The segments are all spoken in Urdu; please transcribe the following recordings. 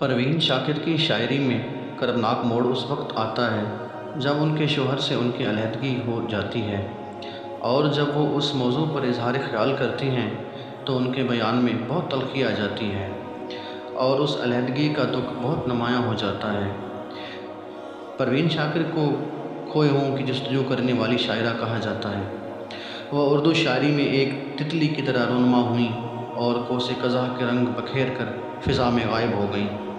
پروین شاکر کی شاعری میں کربناک موڑ اس وقت آتا ہے جب ان کے شوہر سے ان کی علیحدگی ہو جاتی ہے، اور جب وہ اس موضوع پر اظہار خیال کرتی ہیں تو ان کے بیان میں بہت تلخی آ جاتی ہے اور اس علیحدگی کا دکھ بہت نمایاں ہو جاتا ہے۔ پروین شاکر کو کھوئے ہوں کی جستجو کرنے والی شاعرہ کہا جاتا ہے۔ وہ اردو شاعری میں ایک تتلی کی طرح رونما ہوئیں اور کوس قزح کے رنگ بکھیر کر فضا میں غائب ہو گئیں۔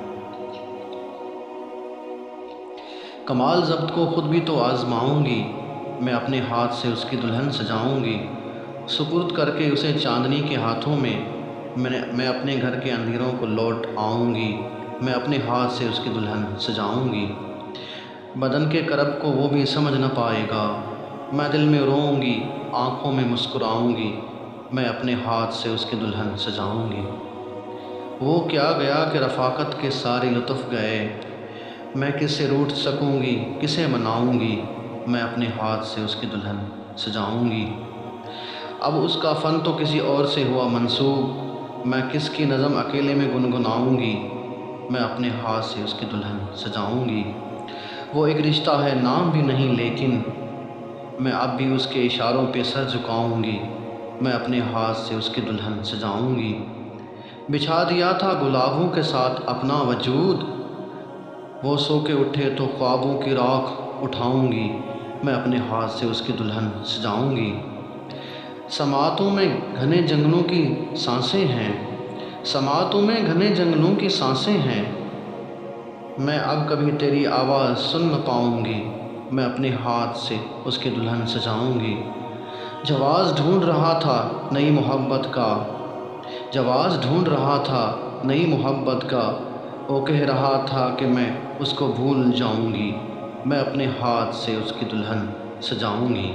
کمال ضبط کو خود بھی تو آزماؤں گی، میں اپنے ہاتھ سے اس کی دلہن سجاؤں گی، سپرد کر کے اسے چاندنی کے ہاتھوں میں اپنے گھر کے اندھیروں کو لوٹ آؤں گی، میں اپنے ہاتھ سے اس کی دلہن سجاؤں گی۔ بدن کے کرب کو وہ بھی سمجھ نہ پائے گا، میں دل میں روؤں گی، آنکھوں میں مسکراؤں گی، میں اپنے ہاتھ سے اس کی دلہن سجاؤں گی۔ وہ کیا گیا کہ رفاقت کے سارے لطف گئے، میں کس سے روٹھ سکوں گی، کسے مناؤں گی، میں اپنے ہاتھ سے اس کی دلہن سجاؤں گی۔ اب اس کا فن تو کسی اور سے ہوا منسوب، میں کس کی نظم اکیلے میں گنگناؤں گی، میں اپنے ہاتھ سے اس کی دلہن سجاؤں گی۔ وہ ایک رشتہ ہے نام بھی نہیں لیکن، میں اب بھی اس کے اشاروں پہ سر جھکاؤں گی، میں اپنے ہاتھ سے اس کی دلہن سجاؤں گی۔ بچھا دیا تھا گلابوں کے ساتھ اپنا وجود، وہ سو کے اٹھے تو خوابوں کی راکھ اٹھاؤں گی، میں اپنے ہاتھ سے اس کی دلہن سجاؤں گی۔ سماعتوں میں گھنے جنگلوں کی سانسیں ہیں، سماعتوں میں گھنے جنگلوں کی سانسیں ہیں، میں اب کبھی تیری آواز سن نہ پاؤں گی، میں اپنے ہاتھ سے اس کی دلہن سجاؤں گی۔ جواز ڈھونڈ رہا تھا نئی محبت کا، جواز ڈھونڈ رہا تھا نئی محبت کا، وہ کہہ رہا تھا کہ میں اس کو بھول جاؤں گی، میں اپنے ہاتھ سے اس کی دلہن سجاؤں گی۔